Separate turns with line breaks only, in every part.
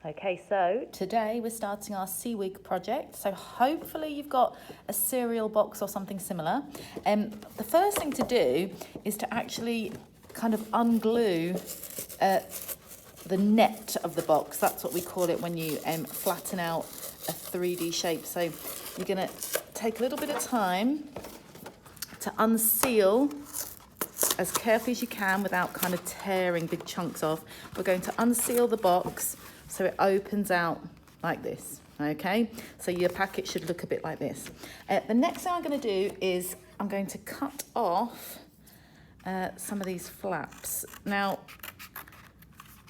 Okay, so today we're starting our seawig project. So hopefully you've got a cereal box or something similar. The first thing to do is to actually kind of unglue the net of the box. That's what we call it when you flatten out a 3D shape. So you're going to take a little bit of time to unseal as carefully as you can without kind of tearing big chunks off. We're going to unseal the box so it opens out like this, okay? So your packet should look a bit like this. The next thing I'm going to do is I'm going to cut off some of these flaps. Now,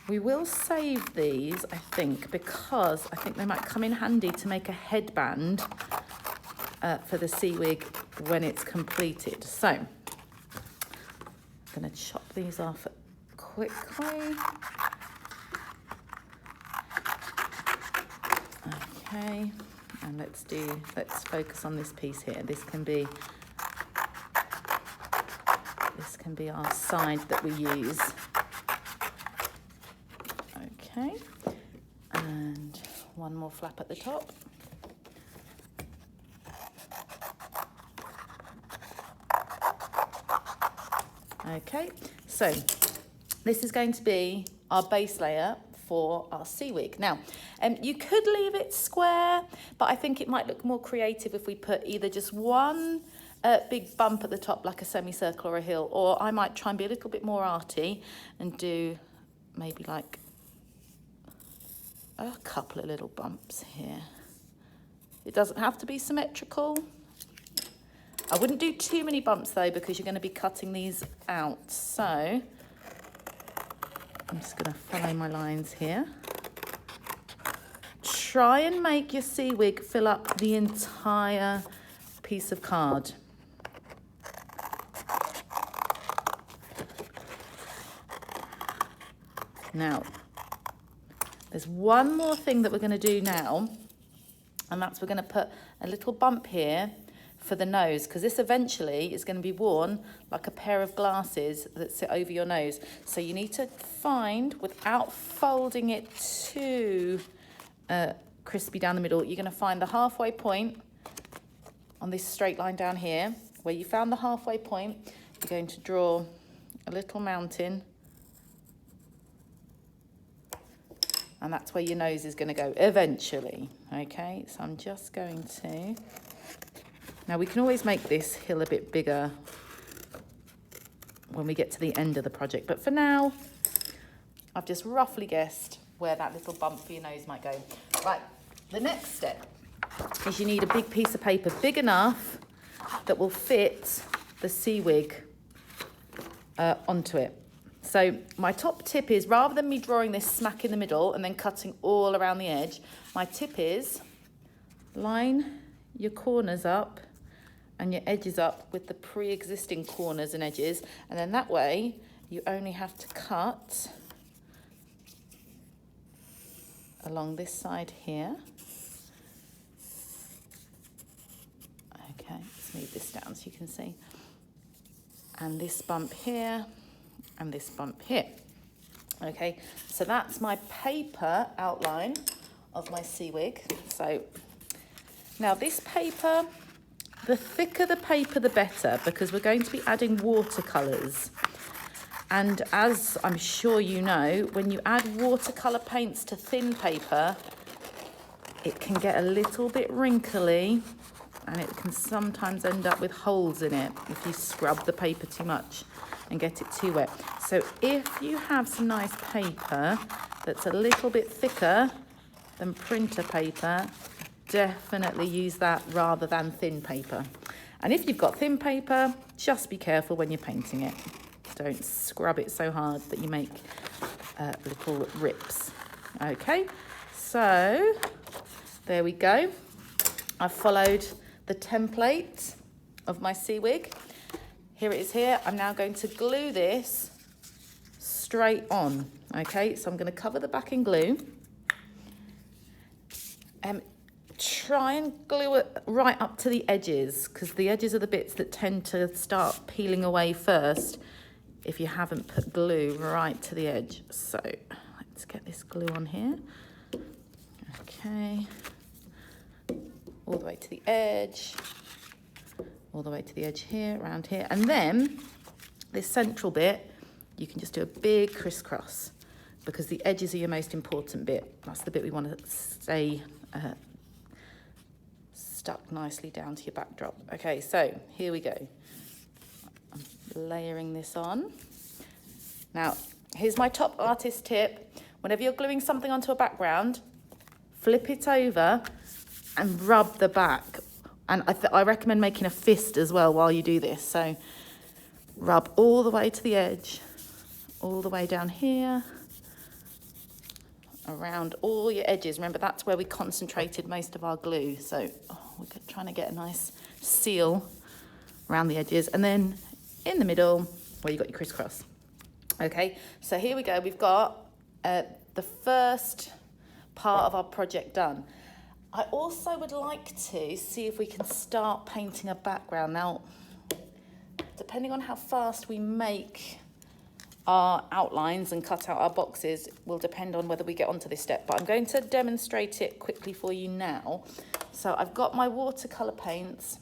we will save these, I think, because I think they might come in handy to make a headband for the seawig when it's completed. So, I'm going to chop these off quickly. Okay, and let's focus on this piece here. This can be our side that we use. Okay, and one more flap at the top. Okay, so this is going to be our base layer for our seawig. Now, you could leave it square, but I think it might look more creative if we put either just one big bump at the top, like a semicircle or a hill, or I might try and be a little bit more arty and do maybe like a couple of little bumps here. It doesn't have to be symmetrical. I wouldn't do too many bumps though, because you're going to be cutting these out. So I'm just going to follow my lines here. Try and make your seawig fill up the entire piece of card. Now, there's one more thing that we're going to do now, and that's we're going to put a little bump here for the nose, because this eventually is going to be worn like a pair of glasses that sit over your nose. So you need to find, without folding it too crispy down the middle, you're going to find the halfway point on this straight line down here. Where you found the halfway point, you're going to draw a little mountain, and that's where your nose is going to go eventually. Okay, so I'm just going to... Now, we can always make this hill a bit bigger when we get to the end of the project. But for now, I've just roughly guessed where that little bump for your nose might go. Right, the next step is you need a big piece of paper, big enough that will fit the seawig onto it. So my top tip is, rather than me drawing this smack in the middle and then cutting all around the edge, my tip is line your corners up and your edges up with the pre-existing corners and edges, and then that way you only have to cut along this side here. Okay, let's move this down so you can see. And this bump here and this bump here. Okay, so that's my paper outline of my seawig. So now this paper, the thicker the paper, the better, because we're going to be adding watercolours. And as I'm sure you know, when you add watercolour paints to thin paper, it can get a little bit wrinkly, and it can sometimes end up with holes in it if you scrub the paper too much and get it too wet. So if you have some nice paper that's a little bit thicker than printer paper, definitely use that rather than thin paper. And if you've got thin paper, just be careful when you're painting it. Don't scrub it so hard that you make little rips. Okay, so there we go. I've followed the template of my seawig. Here it is here. I'm now going to glue this straight on. Okay, so I'm going to cover the back in glue. Try and glue it right up to the edges, because the edges are the bits that tend to start peeling away first if you haven't put glue right to the edge. So let's get this glue on here. Okay. All the way to the edge. All the way to the edge here, around here. And then this central bit, you can just do a big crisscross because the edges are your most important bit. That's the bit we want to stay stuck nicely down to your backdrop. Okay, so here we go. I'm layering this on. Now, here's my top artist tip. Whenever you're gluing something onto a background, flip it over and rub the back. And I recommend making a fist as well while you do this. So rub all the way to the edge, all the way down here, around all your edges. Remember, that's where we concentrated most of our glue. So we're trying to get a nice seal around the edges. And then in the middle, where you've got your crisscross. Okay, so here we go. We've got the first part of our project done. I also would like to see if we can start painting a background. Now, depending on how fast we make our outlines and cut out our boxes will depend on whether we get onto this step, but I'm going to demonstrate it quickly for you now. So I've got my watercolour paints,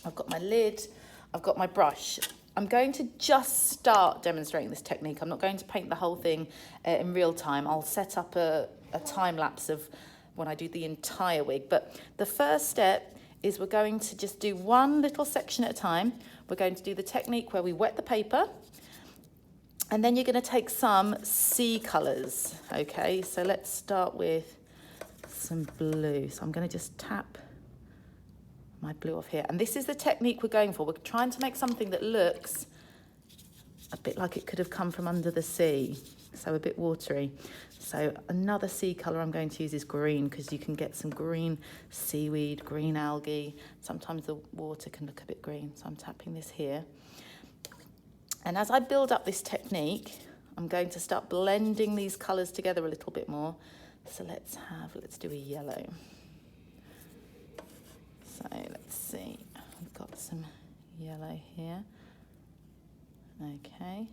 I've got my lid, I've got my brush. I'm going to just start demonstrating this technique. I'm not going to paint the whole thing in real time. I'll set up a time lapse of when I do the entire wig. But the first step is we're going to just do one little section at a time. We're going to do the technique where we wet the paper, and then you're going to take some sea colours. Okay, so let's start with some blue. So I'm going to just tap my blue off here. And this is the technique we're going for. We're trying to make something that looks a bit like it could have come from under the sea. So a bit watery. So another sea colour I'm going to use is green, because you can get some green seaweed, green algae. Sometimes the water can look a bit green. So I'm tapping this here. And as I build up this technique, I'm going to start blending these colours together a little bit more. So let's do a yellow. So let's see, we've got some yellow here. Okay.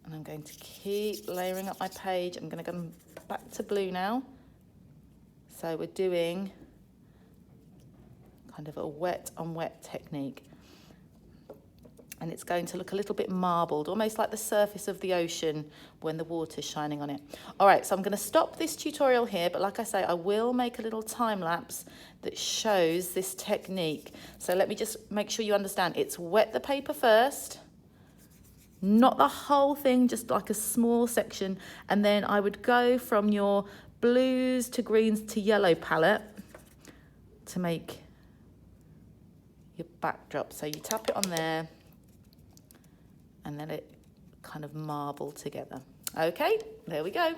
And I'm going to keep layering up my page. I'm going to go back to blue now. So we're doing kind of a wet on wet technique. And it's going to look a little bit marbled, almost like the surface of the ocean when the water's shining on it. All right, so I'm going to stop this tutorial here, but like I say, I will make a little time lapse that shows this technique. So let me just make sure you understand. It's wet the paper first, not the whole thing, just like a small section. And then I would go from your blues to greens to yellow palette to make your backdrop. So you tap it on there, and then it kind of marble together. Okay, there we go.